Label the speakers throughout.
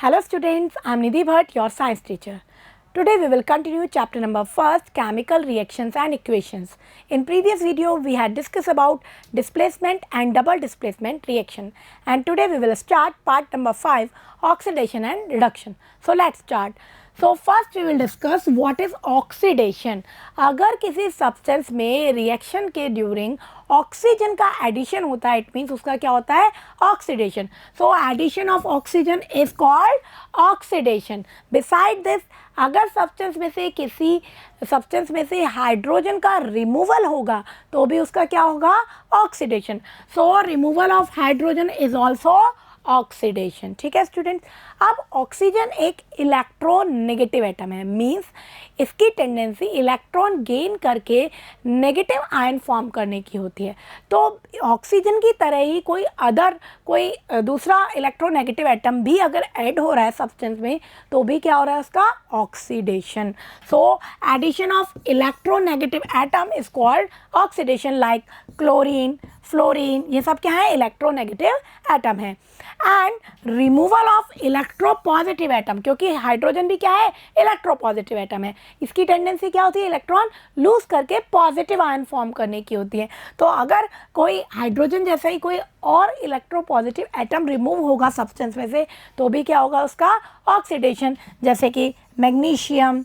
Speaker 1: Hello students, I am Nidhi Bhatt, your science teacher. Today we will continue chapter number 1, chemical reactions and equations. In previous video we had discussed about displacement and double displacement reaction, and today we will start part number 5, oxidation and reduction. So let's start. So first we will discuss what is oxidation. अगर किसी substance में reaction के during oxygen का addition होता है, it means उसका क्या होता है, oxidation. So addition of oxygen is called oxidation. Beside this, अगर सब्सटेंस में से किसी सब्सटेंस में से हाइड्रोजन का रिमूवल होगा तो भी उसका क्या होगा, oxidation. So removal of hydrogen is also oxidation. ठीक है स्टूडेंट. अब ऑक्सीजन एक इलेक्ट्रोनेगेटिव एटम है, मींस इसकी टेंडेंसी इलेक्ट्रॉन गेन करके नेगेटिव आयन फॉर्म करने की होती है. तो ऑक्सीजन की तरह ही कोई दूसरा इलेक्ट्रोनेगेटिव एटम भी अगर ऐड हो रहा है सब्सटेंस में तो भी क्या हो रहा है उसका, oxidation. So addition of electronegative atom is called oxidation. Like chlorine, fluorine, ये सब क्या है, इलेक्ट्रोनेगेटिव एटम है. And removal of electropositive atom, क्योंकि हाइड्रोजन भी क्या है, इलेक्ट्रोपॉजिटिव एटम है, इसकी टेंडेंसी क्या होती है, इलेक्ट्रॉन लूज करके पॉजिटिव आयन फॉर्म करने की होती है. तो अगर कोई हाइड्रोजन जैसा ही कोई और इलेक्ट्रोपॉजिटिव एटम रिमूव होगा सब्सटेंस में से तो भी क्या होगा उसका, ऑक्सीडेशन. जैसे कि मैग्नीशियम,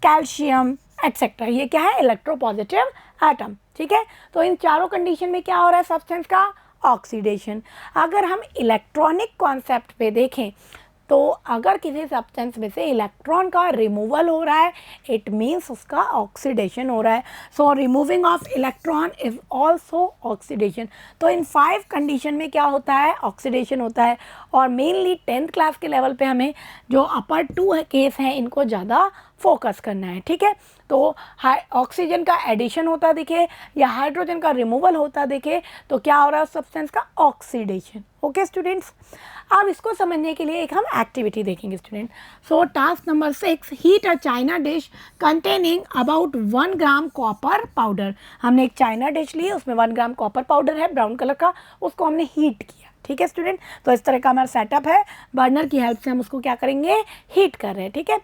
Speaker 1: कैल्शियम एट्सेट्रा, ये क्या है, इलेक्ट्रोपॉजिटिव एटम. ठीक है. तो इन चारों कंडीशन में क्या हो रहा है सब्सटेंस का, ऑक्सीडेशन. अगर हम इलेक्ट्रॉनिक कॉन्सेप्ट पे देखें तो अगर किसी सब्सटेंस में से इलेक्ट्रॉन का रिमूवल हो रहा है इट मीन्स उसका ऑक्सीडेशन हो रहा है. So removing of electron is also oxidation. तो इन 5 कंडीशन में क्या होता है, ऑक्सीडेशन होता है. और मेनली 10th क्लास के लेवल पे हमें जो अपर 2 केस हैं इनको ज़्यादा फोकस करना है. ठीक है. तो ऑक्सीजन का एडिशन होता दिखे या हाइड्रोजन का रिमूवल होता दिखे तो क्या हो रहा है सब्सटेंस का, ऑक्सीडेशन. Okay students. अब इसको समझने के लिए एक हम एक्टिविटी देखेंगे student. So task number 6, heat a China dish containing about 1 gram copper powder. हमने एक चाइना डिश ली, उसमें 1 ग्राम कॉपर पाउडर है ब्राउन कलर का, उसको हमने हीट किया. ठीक है स्टूडेंट. तो इस तरह का हमारा सेटअप है, बर्नर की हेल्प से हम उसको क्या करेंगे, हीट कर रहे हैं. ठीक है.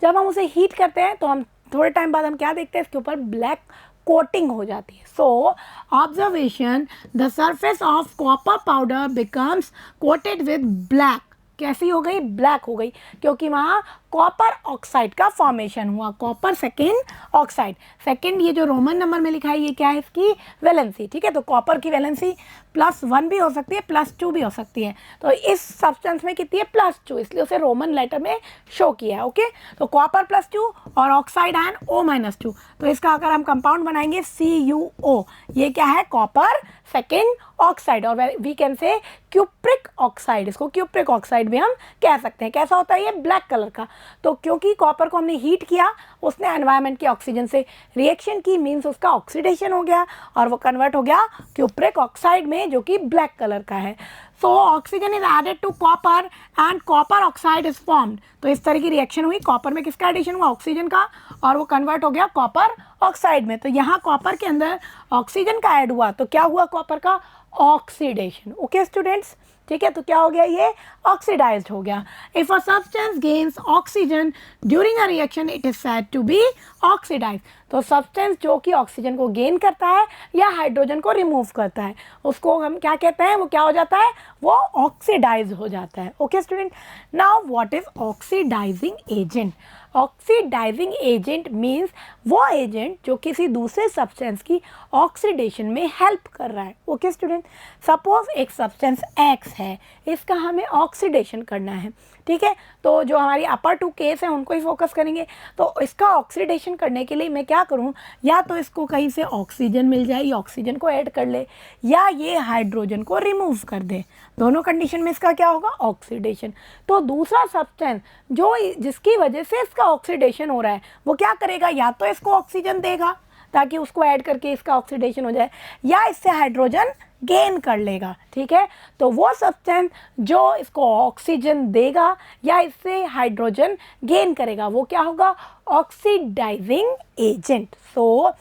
Speaker 1: जब हम उसे हीट करते हैं तो हम थोड़े टाइम बाद हम क्या देखते हैं, इसके ऊपर ब्लैक कोटिंग हो जाती है. So observation, the surface of copper powder becomes coated with black. कैसी हो गई, ब्लैक हो गई, क्योंकि वहाँ कॉपर ऑक्साइड का फॉर्मेशन हुआ, कॉपर सेकेंड ऑक्साइड. सेकेंड, ये जो रोमन नंबर में लिखा है ये क्या है, इसकी वैलेंसी. ठीक है. तो कॉपर की वैलेंसी +1 भी हो सकती है, +2 भी हो सकती है. तो इस सब्सटेंस में कितनी है, +2, इसलिए उसे रोमन लेटर में शो किया है. ओके. तो कॉपर +2 और ऑक्साइड आयन O-2. तो इसका अगर हम कंपाउंड बनाएंगे CuO, ये क्या है, कॉपर सेकेंड ऑक्साइड. और we can say cupric oxide, इसको क्यूप्रिक ऑक्साइड भी हम कह सकते हैं. कैसा होता है ये, ब्लैक कलर का. तो क्योंकि कॉपर को हमने हीट किया, उसने एनवायरनमेंट के ऑक्सीजन से रिएक्शन की, मीन्स उसका ऑक्सीडेशन हो गया और वो कन्वर्ट हो गया क्यूप्रिक ऑक्साइड में जो कि ब्लैक कलर का है. So oxygen is added to copper and copper oxide is formed. तो इस तरह की रिएक्शन हुई, कॉपर में किसका एडिशन हुआ, ऑक्सीजन का, और वो कन्वर्ट हो गया कॉपर ऑक्साइड में. तो यहाँ कॉपर के अंदर ऑक्सीजन का ऐड हुआ तो क्या हुआ, कॉपर का ऑक्सीडेशन. Okay students. ठीक है. तो क्या हो गया, ये ऑक्सीडाइज्ड हो गया. If a substance gains oxygen during a reaction it is said to be oxidised. तो सब्सटेंस जो कि ऑक्सीजन को गेन करता है या हाइड्रोजन को रिमूव करता है उसको हम क्या कहते हैं, वो क्या हो जाता है, वो ऑक्सीडाइज हो जाता है. Okay student. Now what is oxidising agent. Oxidising agent means वो एजेंट जो किसी दूसरे सब्सटेंस की ऑक्सीडेशन में हेल्प कर रहा है. Okay student. सपोज एक सब्सटेंस X है, इसका हमें ऑक्सीडेशन करना है. ठीक है. तो जो हमारी अपर 2 केस हैं उनको ही फोकस करेंगे. तो इसका ऑक्सीडेशन करने के लिए मैं क्या करूं, या तो इसको कहीं से ऑक्सीजन मिल जाए, या ऑक्सीजन को ऐड कर ले, या ये हाइड्रोजन को रिमूव कर दे. दोनों कंडीशन में इसका क्या होगा, ऑक्सीडेशन. तो दूसरा सब्सटेंस जो जिसकी वजह से इसका ऑक्सीडेशन हो रहा है वो क्या करेगा, या तो इसको ऑक्सीजन देगा ताकि उसको ऐड करके इसका ऑक्सीडेशन हो जाए, या इससे हाइड्रोजन गेन कर लेगा. ठीक है. तो वो सब्सटेंस जो इसको ऑक्सीजन देगा या इससे हाइड्रोजन गेन करेगा वो क्या होगा, oxidising agent. So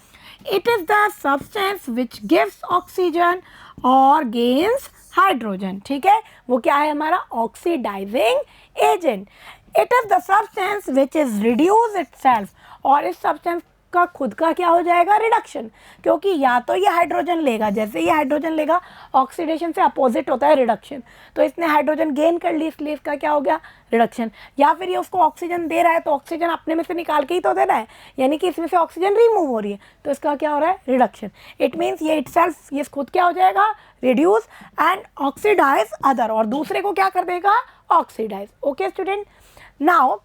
Speaker 1: it is the substance which gives oxygen or gains hydrogen, ठीक है, वो क्या है हमारा oxidising agent. It is the substance which is reduce itself, और इस सब्सटेंस का खुद का क्या हो जाएगा रिडक्शन, क्योंकि या तो ये हाइड्रोजन लेगा, जैसे ये हाइड्रोजन लेगा ऑक्सीडेशन से अपोजिट होता है रिडक्शन, तो इसने हाइड्रोजन गेन कर ली इसलिए इसका क्या हो गया रिडक्शन। या फिर ये उसको ऑक्सीजन दे रहा है तो ऑक्सीजन अपने में से निकाल के ही तो दे रहा है, यानी कि इसमें से ऑक्सीजन रिमूव हो रही है, तो इसका क्या हो रहा है रिडक्शन। इट मीन्स ये इटसेल्फ ये खुद क्या हो जाएगा रिड्यूस एंड ऑक्सीडाइज अदर, और दूसरे को क्या कर देगा oxidise. Okay student, now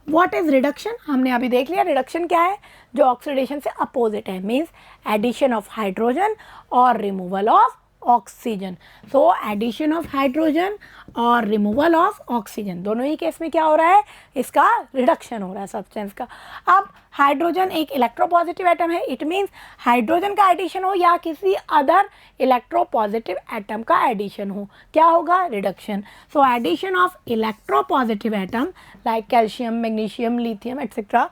Speaker 1: what is reduction, हमने अभी देख लिया रिडक्शन क्या है, जो ऑक्सीडेशन से अपोजिट है, मीन्स एडिशन ऑफ हाइड्रोजन और removal of oxygen. So addition of hydrogen और रिमूवल ऑफ ऑक्सीजन दोनों ही केस में क्या हो रहा है, इसका रिडक्शन हो रहा है सब्सटेंस का। अब हाइड्रोजन एक इलेक्ट्रोपॉजिटिव एटम है, इट मीन्स हाइड्रोजन का एडिशन हो या किसी अदर इलेक्ट्रोपॉजिटिव एटम का एडिशन हो, क्या होगा reduction. So addition of electropositive atom like calcium, magnesium, lithium etcetera,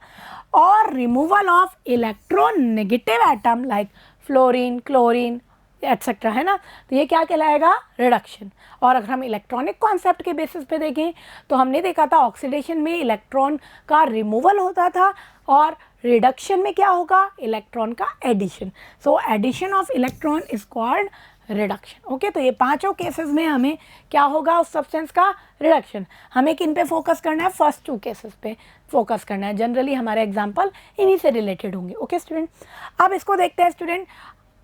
Speaker 1: और removal of electronegative atom like fluorine, chlorine etcetera, है ना, तो ये क्या कहलाएगा रिडक्शन। और अगर हम इलेक्ट्रॉनिक कॉन्सेप्ट के बेसिस पे देखें तो हमने देखा था ऑक्सीडेशन में इलेक्ट्रॉन का रिमूवल होता था और रिडक्शन में क्या होगा इलेक्ट्रॉन का addition. So addition of electron is called reduction. Okay, तो ये पांचों केसेस में हमें क्या होगा उस सब्सटेंस का रिडक्शन। हमें किन पे फोकस करना है, फर्स्ट टू केसेस पे फोकस करना है, जनरली हमारे एग्जाम्पल इन्हीं से रिलेटेड होंगे। ओके स्टूडेंट, अब इसको देखते हैं student.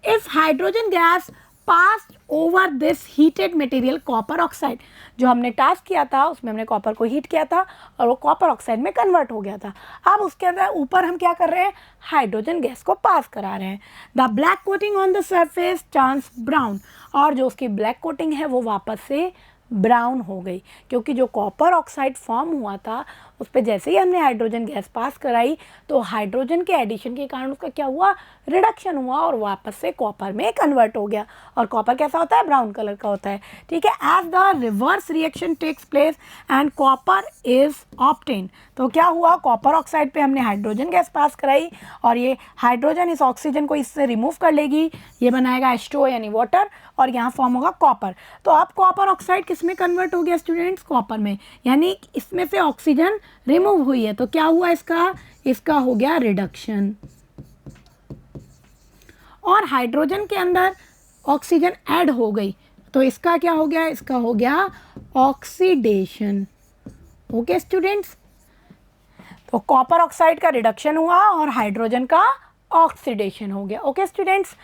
Speaker 1: If hydrogen gas passed over this heated material copper oxide, जो हमने टास्क किया था उसमें हमने कॉपर को हीट किया था और वो कॉपर ऑक्साइड में कन्वर्ट हो गया था। अब उसके अंदर ऊपर हम क्या कर रहे हैं, हाइड्रोजन गैस को पास करा रहे हैं। The black coating on the surface turns brown, और जो उसकी ब्लैक कोटिंग है वो वापस से ब्राउन हो गई, क्योंकि जो कॉपर ऑक्साइड फॉर्म हुआ था उस पर जैसे ही हमने हाइड्रोजन गैस पास कराई तो हाइड्रोजन के एडिशन के कारण उसका क्या हुआ रिडक्शन हुआ और वापस से कॉपर में कन्वर्ट हो गया। और कॉपर कैसा होता है, ब्राउन कलर का होता है, ठीक है। As the reverse reaction takes place and copper is obtain, तो क्या हुआ कॉपर ऑक्साइड पे हमने हाइड्रोजन गैस पास कराई और ये हाइड्रोजन इस ऑक्सीजन को इससे रिमूव कर लेगी, ये बनाएगा H2O यानी वाटर, और यहाँ फॉर्म होगा कॉपर। तो अब कॉपर ऑक्साइड किस में कन्वर्ट हो गया स्टूडेंट्स, कॉपर में, यानी इसमें से ऑक्सीजन रिमूव हुई है, तो क्या हुआ इसका हो गया रिडक्शन। और हाइड्रोजन के अंदर ऑक्सीजन ऐड हो गई तो इसका क्या हो गया, इसका हो गया ऑक्सीडेशन। ओके स्टूडेंट्स, तो कॉपर ऑक्साइड का रिडक्शन हुआ और हाइड्रोजन का ऑक्सीडेशन हो गया। Okay students,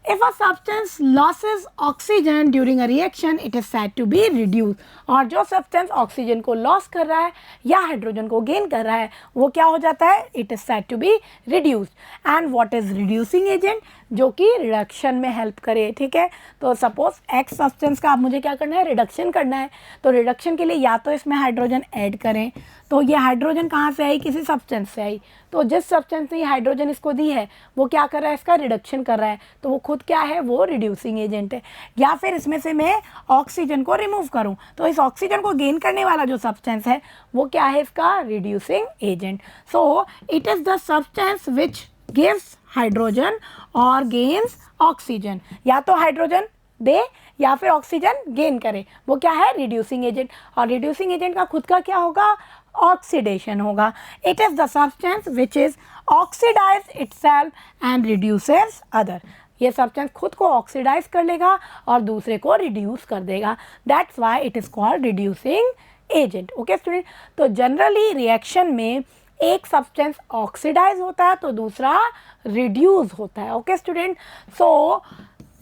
Speaker 1: if a substance loses oxygen during a reaction it is said to be reduced, और जो सब्सटेंस ऑक्सीजन को लॉस कर रहा है या हाइड्रोजन को गेन कर रहा है वो क्या हो जाता है, it is said to be reduced. And what is reducing agent, जो कि रिडक्शन में हेल्प करे, ठीक है। तो सपोज एक्स सब्सटेंस का अब मुझे क्या करना है, रिडक्शन करना है, तो रिडक्शन के लिए या तो इसमें हाइड्रोजन ऐड करें, तो ये हाइड्रोजन कहाँ से आई, किसी सब्सटेंस से आई, तो जिस सब्सटेंस ने ये हाइड्रोजन इसको दी है वो क्या कर रहा है, इसका रिडक्शन कर रहा है, तो वो खुद क्या है, वो रिड्यूसिंग एजेंट है। या फिर इसमें से मैं ऑक्सीजन को रिमूव करूं तो इस ऑक्सीजन को गेन करने वाला जो सब्सटेंस है वो क्या है, इसका reducing agent. So it is the substance which gives hydrogen और गेन्स ऑक्सीजन, या तो हाइड्रोजन दे या फिर ऑक्सीजन गेन करे, वो क्या है रिड्यूसिंग एजेंट। और रिड्यूसिंग एजेंट का खुद का क्या होगा, ऑक्सीडेशन होगा। It is the substance which is oxidise itself and reduces other, ये सब्सटेंस खुद को ऑक्सीडाइज कर लेगा और दूसरे को रिड्यूस कर देगा, that's why it is called reducing agent. Okay student, तो जनरली रिएक्शन में एक सब्सटेंस ऑक्सीडाइज होता है तो दूसरा रिड्यूस होता है। Okay student, so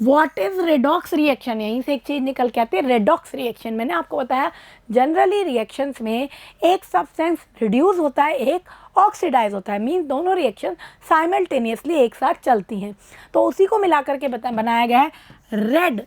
Speaker 1: what is redox reaction, यहीं से एक चीज़ निकल के आती है रेडॉक्स रिएक्शन। मैंने आपको बताया जनरली रिएक्शंस में एक सब्सटेंस रिड्यूस होता है, एक ऑक्सीडाइज होता है, मीन्स दोनों रिएक्शन साइमल्टेनियसली एक साथ चलती हैं, तो उसी को मिला करके बनाया गया है रेड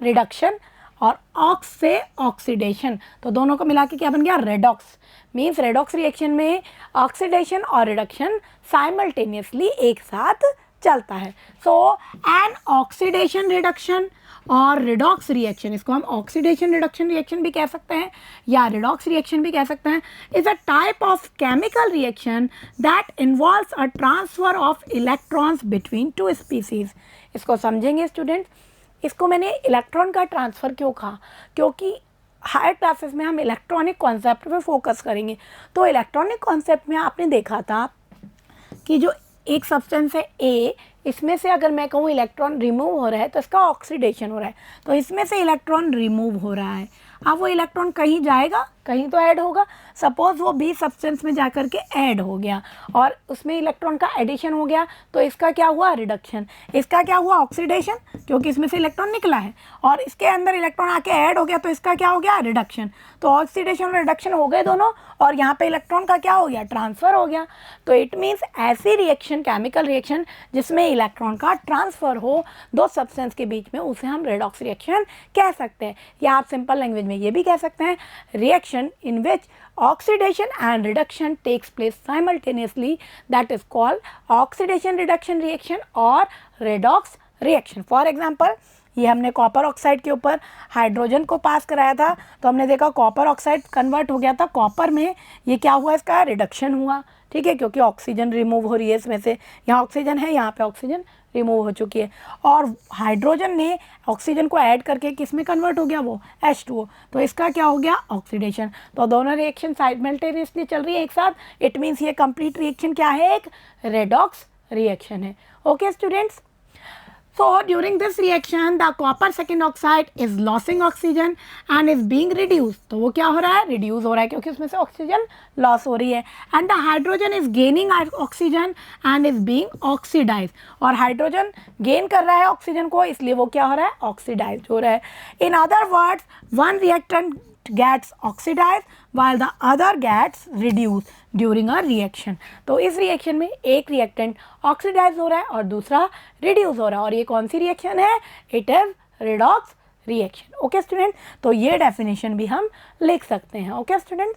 Speaker 1: रिडक्शन और ऑक्स से ऑक्सीडेशन, तो दोनों को मिला के क्या बन गया रेडॉक्स। मीन्स रेडॉक्स रिएक्शन में ऑक्सीडेशन और रिडक्शन साइमल्टेनियसली एक साथ चलता है। सो एन ऑक्सीडेशन रिडक्शन और रिडॉक्स रिएक्शन, इसको हम ऑक्सीडेशन रिडक्शन रिएक्शन भी कह सकते हैं या रिडॉक्स रिएक्शन भी कह सकते हैं, is a type of chemical reaction that involves a transfer of electrons between two species. इसको समझेंगे स्टूडेंट्स, इसको मैंने इलेक्ट्रॉन का ट्रांसफ़र क्यों कहा, क्योंकि हायर क्लासेस में हम इलेक्ट्रॉनिक कॉन्सेप्ट पे फोकस करेंगे। तो इलेक्ट्रॉनिक कॉन्सेप्ट में आपने देखा था कि जो एक सब्सटेंस है ए, इसमें से अगर मैं कहूँ इलेक्ट्रॉन रिमूव हो रहा है तो इसका ऑक्सीडेशन हो रहा है, तो इसमें से इलेक्ट्रॉन रिमूव हो रहा है। अब वो इलेक्ट्रॉन कहीं जाएगा, कहीं तो ऐड होगा। सपोज वो बी सब्सटेंस में जाकर के ऐड हो गया और उसमें इलेक्ट्रॉन का एडिशन हो गया, तो इसका क्या हुआ, रिडक्शन। इसका क्या हुआ, ऑक्सीडेशन, क्योंकि इसमें से इलेक्ट्रॉन निकला है और इसके अंदर इलेक्ट्रॉन आके ऐड हो गया, तो इसका क्या हो गया, रिडक्शन। तो ऑक्सीडेशन और रिडक्शन हो गए दोनों, और यहाँ पे इलेक्ट्रॉन का क्या हो गया, ट्रांसफ़र हो गया। तो इट मीन्स ऐसी रिएक्शन, केमिकल रिएक्शन जिसमें इलेक्ट्रॉन का ट्रांसफ़र हो दो सब्सटेंस के बीच में, उसे हम रेडॉक्स रिएक्शन कह सकते हैं। या आप सिंपल लैंग्वेज में ये भी कह सकते हैं, reaction in which oxidation and reduction takes place simultaneously, that is called oxidation reduction reaction or redox reaction. For example, ये हमने कॉपर ऑक्साइड के ऊपर हाइड्रोजन को पास कराया था, तो हमने देखा कॉपर ऑक्साइड कन्वर्ट हो गया था कॉपर में। ये क्या हुआ, इसका रिडक्शन हुआ, ठीक है, क्योंकि ऑक्सीजन रिमूव हो रही है इसमें से। यहाँ ऑक्सीजन है, यहाँ पे ऑक्सीजन रिमूव हो चुकी है, और हाइड्रोजन ने ऑक्सीजन को ऐड करके किस में कन्वर्ट हो गया, वो H2O। तो इसका क्या हो गया, ऑक्सीडेशन। तो दोनों रिएक्शन साइमल्टेनियसली चल रही है एक साथ। इट मीन्स ये कंप्लीट रिएक्शन क्या है, एक रेडॉक्स रिएक्शन है। Okay students, so during this reaction the copper second oxide is losing oxygen and is being reduced। तो वो क्या हो रहा है, रिड्यूस हो रहा है, क्योंकि उसमें से ऑक्सीजन लॉस हो रही है। And the hydrogen is gaining oxygen and is being oxidise, और हाइड्रोजन गेन कर रहा है ऑक्सीजन को, इसलिए वो क्या हो रहा है, ऑक्सीडाइज हो रहा है। In other words, one reactant gets oxidized while the other gets reduced during a reaction। तो इस रिएक्शन में एक रिएक्टेंट ऑक्सीडाइज हो रहा है और दूसरा रिड्यूस हो रहा है, और ये कौन सी रिएक्शन है, it is redox reaction. Okay student, तो ये डेफिनेशन भी हम लिख सकते हैं। Okay student,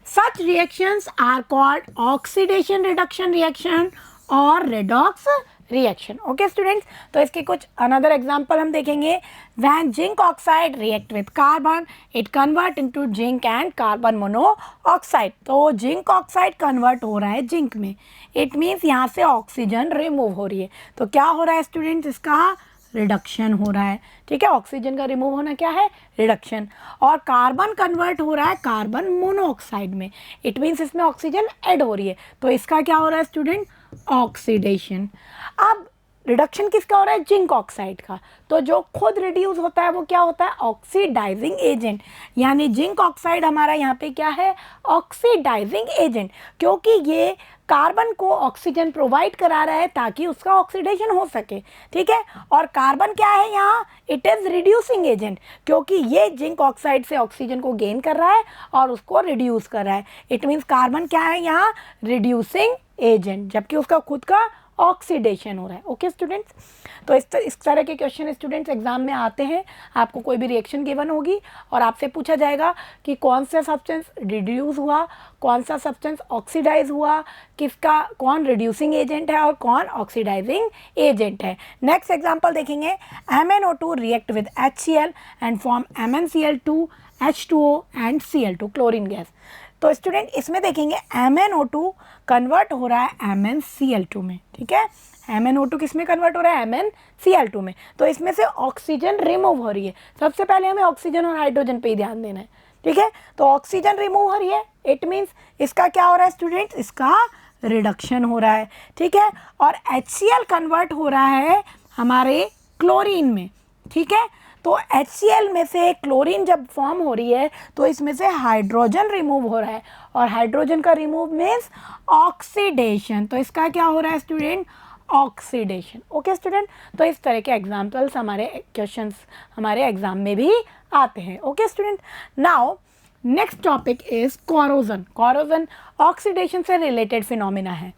Speaker 1: such reactions are called oxidation reduction reaction और redox रिएक्शन। ओके स्टूडेंट्स, तो इसके कुछ अनदर एग्जांपल हम देखेंगे। When zinc oxide react with carbon it convert into zinc and carbon monoxide. तो जिंक ऑक्साइड कन्वर्ट हो रहा है जिंक में, इट मीन्स यहाँ से ऑक्सीजन रिमूव हो रही है। तो क्या हो रहा है स्टूडेंट्स, इसका रिडक्शन हो रहा है, ठीक है। ऑक्सीजन का रिमूव होना क्या है, रिडक्शन। और कार्बन कन्वर्ट हो रहा है कार्बन मोनोऑक्साइड में, इट मीन्स इसमें ऑक्सीजन ऐड हो रही है, तो इसका क्या हो रहा है स्टूडेंट, ऑक्सीडेशन। अब रिडक्शन किसका हो रहा है, जिंक ऑक्साइड का। तो जो खुद रिड्यूस होता है वो क्या होता है, ऑक्सीडाइजिंग एजेंट। यानी जिंक ऑक्साइड हमारा यहाँ पे क्या है, ऑक्सीडाइजिंग एजेंट, क्योंकि ये कार्बन को ऑक्सीजन प्रोवाइड करा रहा है ताकि उसका ऑक्सीडेशन हो सके, ठीक है। और कार्बन क्या है यहाँ, इट इज़ रिड्यूसिंग एजेंट, क्योंकि ये जिंक ऑक्साइड से ऑक्सीजन को गेन कर रहा है और उसको रिड्यूस कर रहा है। इट मीन्स कार्बन क्या है यहाँ, रिड्यूसिंग एजेंट, जबकि उसका खुद का ऑक्सीडेशन हो रहा है। ओके स्टूडेंट्स, तो इस तरह के क्वेश्चन स्टूडेंट्स एग्जाम में आते हैं। आपको कोई भी रिएक्शन गिवन होगी और आपसे पूछा जाएगा कि कौन सा सब्सटेंस रिड्यूस हुआ, कौन सा सब्सटेंस ऑक्सीडाइज हुआ, किसका कौन रिड्यूसिंग एजेंट है और कौन ऑक्सीडाइजिंग एजेंट है। नेक्स्ट एग्जाम्पल देखेंगे, MnO2 react with HCl and form MnCl2 H2O and Cl2 chlorine gas. तो स्टूडेंट इसमें देखेंगे MnO2 कन्वर्ट हो रहा है MnCl2 में, ठीक है। MnO2 किस में कन्वर्ट हो रहा है, MnCl2 में। तो इसमें से ऑक्सीजन रिमूव हो रही है। सबसे पहले हमें ऑक्सीजन और हाइड्रोजन पे ही ध्यान देना है, ठीक है। तो ऑक्सीजन रिमूव हो रही है, इट मीन्स इसका क्या हो रहा है स्टूडेंट, इसका रिडक्शन हो रहा है, ठीक है। और HCl कन्वर्ट हो रहा है हमारे क्लोरीन में, ठीक है। तो HCl में से क्लोरीन जब फॉर्म हो रही है तो इसमें से हाइड्रोजन रिमूव हो रहा है, और हाइड्रोजन का रिमूव मीन्स ऑक्सीडेशन। तो इसका क्या हो रहा है स्टूडेंट, ऑक्सीडेशन। ओके स्टूडेंट, तो इस तरह के एग्जाम्पल्स हमारे क्वेश्चंस हमारे एग्जाम में भी आते हैं। Okay student, now next topic is corrosion. Corrosion oxidation से रिलेटेड फिनोमिना है।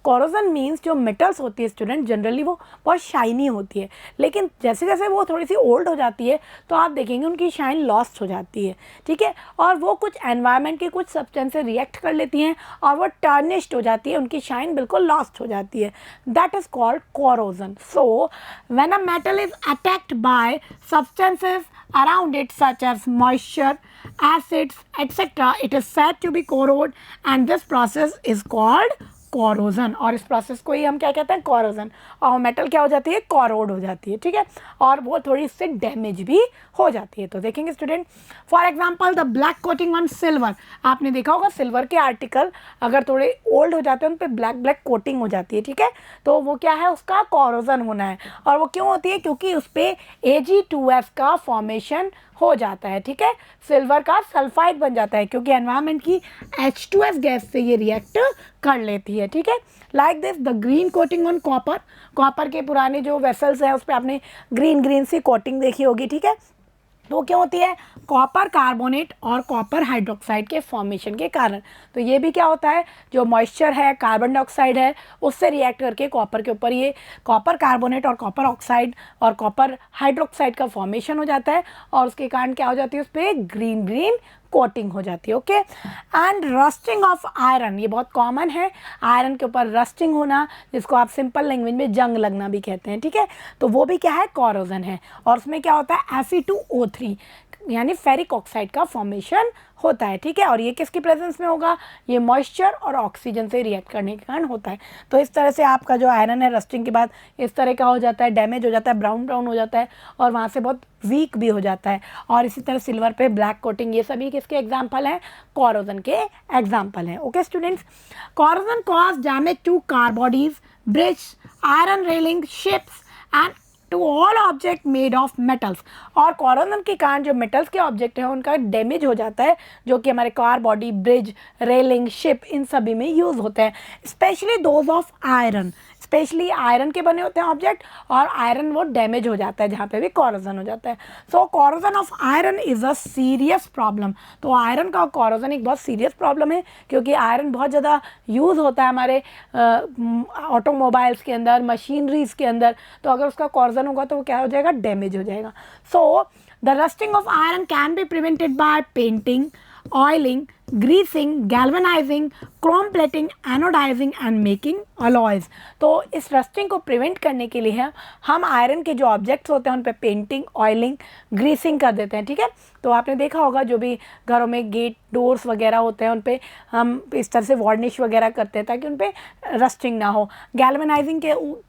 Speaker 1: कोरोजन मीन्स जो मेटल्स होती है स्टूडेंट जनरली वो बहुत शाइनी होती है, लेकिन जैसे जैसे वो थोड़ी सी ओल्ड हो जाती है तो आप देखेंगे उनकी शाइन लॉस्ट हो जाती है, ठीक है। और वो कुछ एनवायरनमेंट के कुछ सब्सटेंस से रिएक्ट कर लेती हैं और वो टर्निश्ड हो जाती है, उनकी शाइन बिल्कुल लॉस्ट हो जाती है। That is called corrosion. So when a metal is attacked by substances around it such as moisture, acids, etc., it is said to be corrode, and this process is called corrosion, और इस process को ही हम क्या कहते हैं, corrosion. और metal क्या हो जाती है, कोरोड हो जाती है, ठीक है, और वो थोड़ी इससे डैमेज भी हो जाती है। तो देखेंगे student, for example the black coating on silver, आपने देखा होगा सिल्वर के आर्टिकल अगर थोड़े ओल्ड हो जाते हैं उन पे ब्लैक ब्लैक कोटिंग हो जाती है, ठीक है, तो वो क्या है, उसका कोरोजन होना है। और वो क्यों होती है, क्योंकि उस पर Ag2S का फॉर्मेशन हो जाता है, ठीक है, सिल्वर का सल्फाइड बन जाता है, क्योंकि एनवायरनमेंट की H2S गैस से ये रिएक्ट कर लेती है, ठीक है। Like this the green coating on copper, copper के पुराने जो वेसल्स हैं उस पर आपने ग्रीन ग्रीन सी कोटिंग देखी होगी, ठीक है, तो क्यों होती है, कॉपर कार्बोनेट और कॉपर हाइड्रोक्साइड के फॉर्मेशन के कारण। तो ये भी क्या होता है, जो मॉइस्चर है, कार्बन डाइऑक्साइड है, उससे रिएक्ट करके कॉपर के ऊपर ये कॉपर कार्बोनेट और कॉपर ऑक्साइड और कॉपर हाइड्रोक्साइड का फॉर्मेशन हो जाता है, और उसके कारण क्या हो जाती है, उस पर ग्रीन ग्रीन कोटिंग हो जाती है, okay. And rusting of iron, ये बहुत कॉमन है, आयरन के ऊपर रस्टिंग होना, जिसको आप सिंपल लैंग्वेज में जंग लगना भी कहते हैं, ठीक है, तो वो भी क्या है, कोरोजन है। और उसमें क्या होता है, Fe2O3 यानी फेरिक ऑक्साइड का फॉर्मेशन होता है, ठीक है, और ये किसकी प्रेजेंस में होगा, ये मॉइस्चर और ऑक्सीजन से रिएक्ट करने के कारण होता है। तो इस तरह से आपका जो आयरन है रस्टिंग के बाद इस तरह का हो जाता है, डैमेज हो जाता है, ब्राउन ब्राउन हो जाता है, और वहाँ से बहुत वीक भी हो जाता है। और इसी तरह सिल्वर पे ब्लैक कोटिंग, ये सभी किसके एग्जाम्पल हैं, कोरोजन के एग्जाम्पल हैं, okay students. Corrosion cause damage to car bodies, bridge, iron railing, ships and to all object made of metals. और कोरोजन के कारण जो मेटल्स के ऑब्जेक्ट हैं उनका डैमेज हो जाता है, जो कि हमारे car body, bridge, railing, ship, इन सभी में यूज़ होते हैं, specially those of iron, specially iron के बने होते हैं ऑब्जेक्ट, और आयरन वो डैमेज हो जाता है जहाँ पे भी कोरोजन हो जाता है। So corrosion of iron is a serious problem. तो आयरन का कोरोजन एक बहुत सीरियस प्रॉब्लम है, क्योंकि आयरन बहुत ज़्यादा यूज़ होता है हमारे ऑटोमोबाइल्स के अंदर, मशीनरीज के अंदर, तो अगर उसका कोरोजन होगा तो वो क्या हो जाएगा, डैमेज हो जाएगा। So the rusting of iron can be prevented by painting, oiling, greasing, galvanising, chrome plating, anodising and making alloys. तो इस रस्टिंग को प्रिवेंट करने के लिए हम आयरन के जो ऑब्जेक्ट्स होते हैं उन पे पेंटिंग, ऑयलिंग, ग्रीसिंग कर देते हैं, ठीक है। तो आपने देखा होगा जो भी घरों में गेट, डोर्स वगैरह होते हैं उन पे हम इस तरह से वार्निश वगैरह करते हैं ताकि उन पे रस्टिंग ना हो। गैल्वेनाइजिंग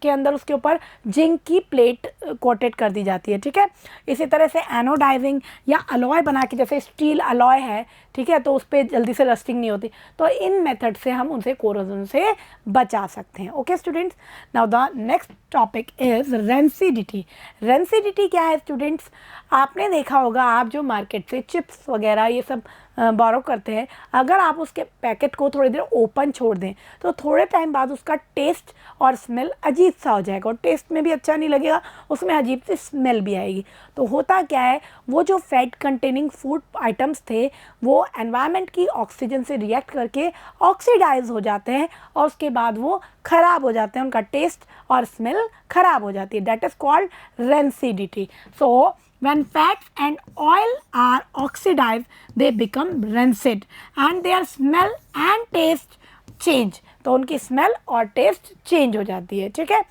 Speaker 1: के अंदर उसके ऊपर जिंक की प्लेट कोटेड कर दी जाती है, ठीक है। इसी तरह से एनोडाइजिंग या अलॉय बना के, जैसे स्टील अलॉय है, ठीक है, तो उस पर जल्दी से रस्टिंग नहीं होती, तो इन मेथड से हम उनसे कोरोजन से बचा सकते हैं, okay students. Now the next topic is rancidity. Rancidity क्या है स्टूडेंट्स, आपने देखा होगा आप जो मार्केट से चिप्स वगैरह ये सब बोरो करते हैं, अगर आप उसके पैकेट को थोड़ी देर ओपन छोड़ दें तो थोड़े टाइम बाद उसका टेस्ट और स्मेल अजीब सा हो जाएगा, और टेस्ट में भी अच्छा नहीं लगेगा, उसमें अजीब सी स्मेल भी आएगी। तो होता क्या है, वो जो फैट कंटेनिंग फूड आइटम्स थे वो एनवायरनमेंट की ऑक्सीजन से रिएक्ट करके ऑक्सीडाइज हो जाते हैं, और उसके बाद वो ख़राब हो जाते हैं, उनका टेस्ट और स्मेल ख़राब हो जाती है, that is called rancidity. So when fats and oil are oxidized, they become rancid and their smell and taste change. तो उनकी स्मेल और टेस्ट चेंज हो जाती है, ठीक है।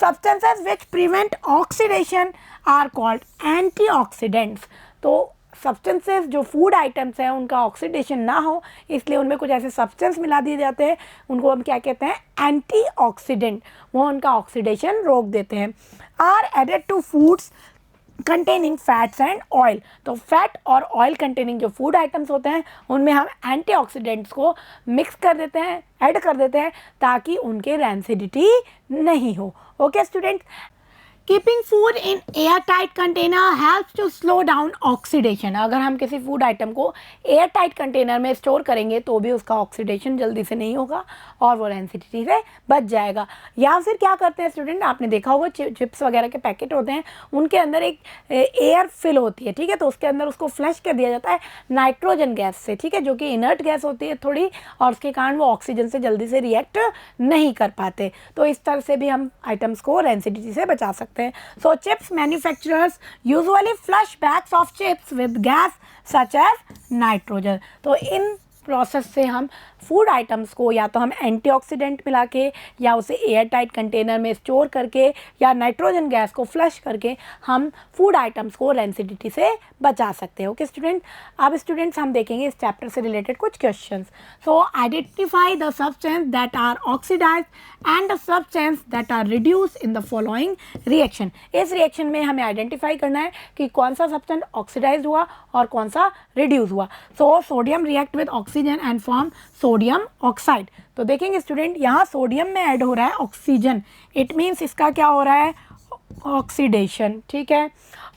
Speaker 1: Substances which prevent oxidation are called antioxidants. तो सब्सटेंसेस जो फूड आइटम्स हैं उनका ऑक्सीडेशन ना हो इसलिए उनमें कुछ ऐसे सब्सटेंस मिला दिए जाते हैं, उनको हम क्या कहते हैं, एंटीऑक्सीडेंट, वो उनका ऑक्सीडेशन रोक देते हैं। Are added to foods containing fats and oil. तो फैट और ऑयल कंटेनिंग जो फूड आइटम्स होते हैं उनमें हम एंटीऑक्सीडेंट्स को मिक्स कर देते हैं, ऐड कर देते हैं, ताकि उनके रेंसिडिटी नहीं हो, okay students. Keeping food in air tight container helps to slow down oxidation. अगर हम किसी फूड आइटम को एयर टाइट कंटेनर में स्टोर करेंगे तो भी उसका ऑक्सीडेशन जल्दी से नहीं होगा और वो रेंसिडिटी से बच जाएगा। या फिर क्या करते हैं स्टूडेंट, आपने देखा होगा चिप्स वगैरह के पैकेट होते हैं उनके अंदर एक एयर फिल होती है, ठीक है, तो उसके अंदर उसको फ्लश कर दिया जाता है नाइट्रोजन गैस से, ठीक है, जो कि इनर्ट गैस होती है थोड़ी, और उसके कारण वो ऑक्सीजन से जल्दी से रिएक्ट नहीं कर पाते। तो इस तरह से भी हम आइटम्स को रेंसिडिटी से बचा सकते हैं। So chips manufacturers usually flush bags of chips with gas such as nitrogen. तो इन प्रोसेस से हम फूड आइटम्स को या तो हम एंटीऑक्सीडेंट मिला के या उसे एयर टाइट कंटेनर में स्टोर करके या नाइट्रोजन गैस को फ्लश करके हम फूड आइटम्स को रेंसिडिटी से बचा सकते हैं। ओके स्टूडेंट, अब स्टूडेंट्स हम देखेंगे इस चैप्टर से रिलेटेड कुछ questions. So identify the substance that are oxidise and the substance that are reduce in the following reaction. इस रिएक्शन में हमें आइडेंटिफाई करना है कि कौन सा सब्सटेंस ऑक्सीडाइज हुआ और कौन सा रिड्यूस हुआ। So sodium react with oxygen and form sodium oxide. तो देखेंगे स्टूडेंट, यहाँ सोडियम में ऐड हो रहा है ऑक्सीजन, इट मीन्स इसका क्या हो रहा है, ऑक्सीडेशन, ठीक है।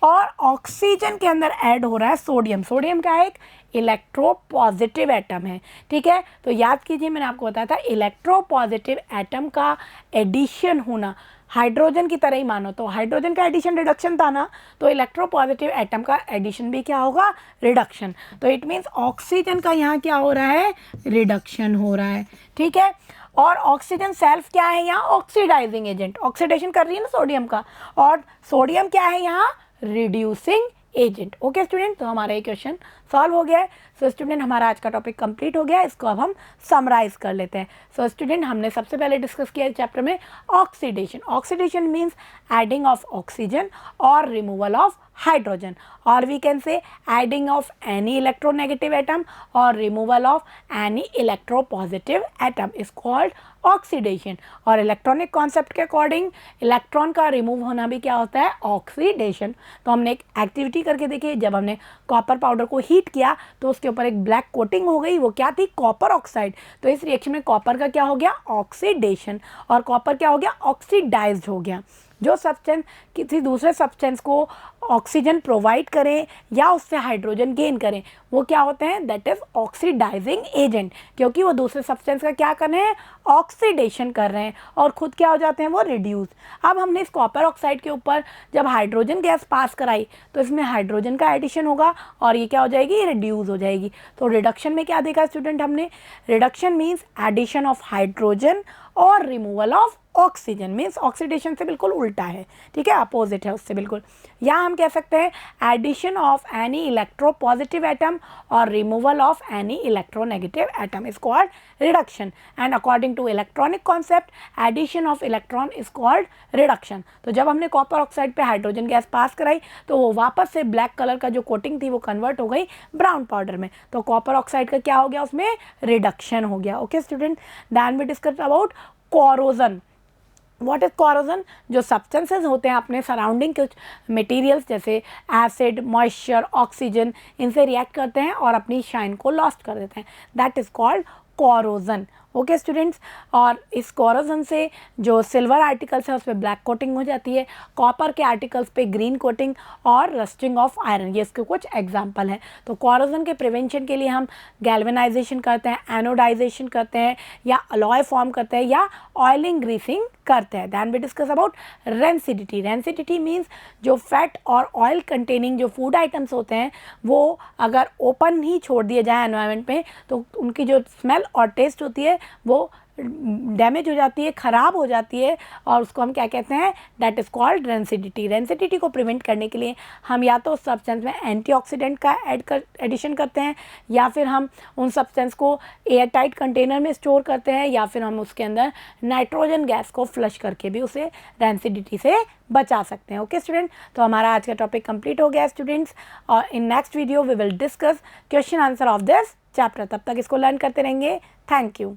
Speaker 1: और ऑक्सीजन के अंदर ऐड हो रहा है सोडियम। सोडियम क्या है, एक इलेक्ट्रोपॉजिटिव एटम है, ठीक है। तो याद कीजिए मैंने आपको बताया था इलेक्ट्रोपॉजिटिव एटम का एडिशन होना हाइड्रोजन की तरह ही मानो, तो हाइड्रोजन का एडिशन रिडक्शन था ना, तो इलेक्ट्रोपॉजिटिव एटम का एडिशन भी क्या होगा, रिडक्शन। तो इट मीन्स ऑक्सीजन का यहाँ क्या हो रहा है, रिडक्शन हो रहा है, ठीक है। और ऑक्सीजन सेल्फ क्या है यहाँ, ऑक्सीडाइजिंग एजेंट, ऑक्सीडेशन कर रही है ना सोडियम का, और सोडियम क्या है यहाँ, रिड्यूसिंग एजेंट। ओके स्टूडेंट, तो हमारा ये क्वेश्चन सॉल्व हो गया है। सो स्टूडेंट, हमारा आज का टॉपिक कंप्लीट हो गया है, इसको अब हम समराइज कर लेते हैं। सो स्टूडेंट, हमने सबसे पहले डिस्कस किया इस चैप्टर में oxidation. Oxidation means adding of oxygen और removal of hydrogen, or we can say adding of any electronegative atom or removal of any electropositive atom is called oxidation। और electronic concept के according electron का remove होना भी क्या होता है, oxidation. तो हमने एक एक्टिविटी करके देखी, जब हमने कॉपर पाउडर को हीट किया तो उसके ऊपर एक ब्लैक कोटिंग हो गई, वो क्या थी, कॉपर ऑक्साइड। तो इस रिएक्शन में कॉपर का क्या हो गया, ऑक्सीडेशन, और कॉपर क्या हो गया, ऑक्सीडाइज्ड हो गया। जो सब्सटेंस किसी दूसरे सब्सटेंस को ऑक्सीजन प्रोवाइड करें या उससे हाइड्रोजन गेन करें, वो क्या होते हैं, दैट इज ऑक्सीडाइजिंग एजेंट, क्योंकि वो दूसरे सब्सटेंस का क्या कर रहे हैं, ऑक्सीडेशन कर रहे हैं, और खुद क्या हो जाते हैं, वो रिड्यूस। अब हमने इस कॉपर ऑक्साइड के ऊपर जब हाइड्रोजन गैस पास कराई तो इसमें हाइड्रोजन का एडिशन होगा और ये क्या हो जाएगी, रिड्यूस हो जाएगी। तो रिडक्शन में क्या देखा स्टूडेंट हमने, reduction means addition of hydrogen और removal of oxygen, means oxidation से बिल्कुल उल्टा है, ठीक है, अपोजिट है उससे बिल्कुल। या हम कह सकते हैं addition of any electropositive atom और removal of any electronegative atom is called reduction, and according to electronic concept addition of electron is called reduction. तो जब हमने कॉपर ऑक्साइड पे हाइड्रोजन गैस पास कराई तो वो वापस से ब्लैक कलर का जो कोटिंग थी वो कन्वर्ट हो गई ब्राउन पाउडर में, तो कॉपर ऑक्साइड का क्या हो गया, उसमें रिडक्शन हो गया। Okay student, then we discuss about corrosion. What is corrosion, जो सब्सटेंसेज होते हैं अपने सराउंडिंग कुछ मटेरियल्स जैसे एसिड, मॉइस्चर, ऑक्सीजन, इनसे रिएक्ट करते हैं और अपनी शाइन को लॉस्ट कर देते हैं, that is called corrosion. Okay students, और इस कोरोजन से जो सिल्वर आर्टिकल्स है उस पर ब्लैक कोटिंग हो जाती है, कॉपर के आर्टिकल्स पे ग्रीन कोटिंग और रस्टिंग ऑफ आयरन, ये इसके कुछ एग्जांपल हैं। तो कोरोजन के प्रिवेंशन के लिए हम गैल्वेनाइजेशन करते हैं, एनोडाइजेशन करते हैं, या अलॉय फॉर्म करते हैं, या ऑयलिंग ग्रीसिंग करते हैं। Then we discuss about rancidity. Rancidity means जो फैट और ऑयल कंटेनिंग जो फूड आइटम्स होते हैं वो अगर ओपन ही छोड़ दिए जाए एनवायरनमेंट में तो उनकी जो स्मेल और टेस्ट होती है वो डैमेज हो जाती है, ख़राब हो जाती है, और उसको हम क्या कहते हैं, that is called rancidity. Rancidity को प्रिवेंट करने के लिए हम या तो उस सब्सटेंस में एंटीऑक्सीडेंट का एडिशन करते हैं, या फिर हम उन सब्सटेंस को एयर टाइट कंटेनर में स्टोर करते हैं, या फिर हम उसके अंदर नाइट्रोजन गैस को फ्लश करके भी उसे रेंसिडिटी से बचा सकते हैं। ओके स्टूडेंट, तो हमारा आज का टॉपिक कंप्लीट हो गया स्टूडेंट्स, और in next video we will discuss question answer of this chapter. तब तक इसको लर्न करते रहेंगे। Thank you.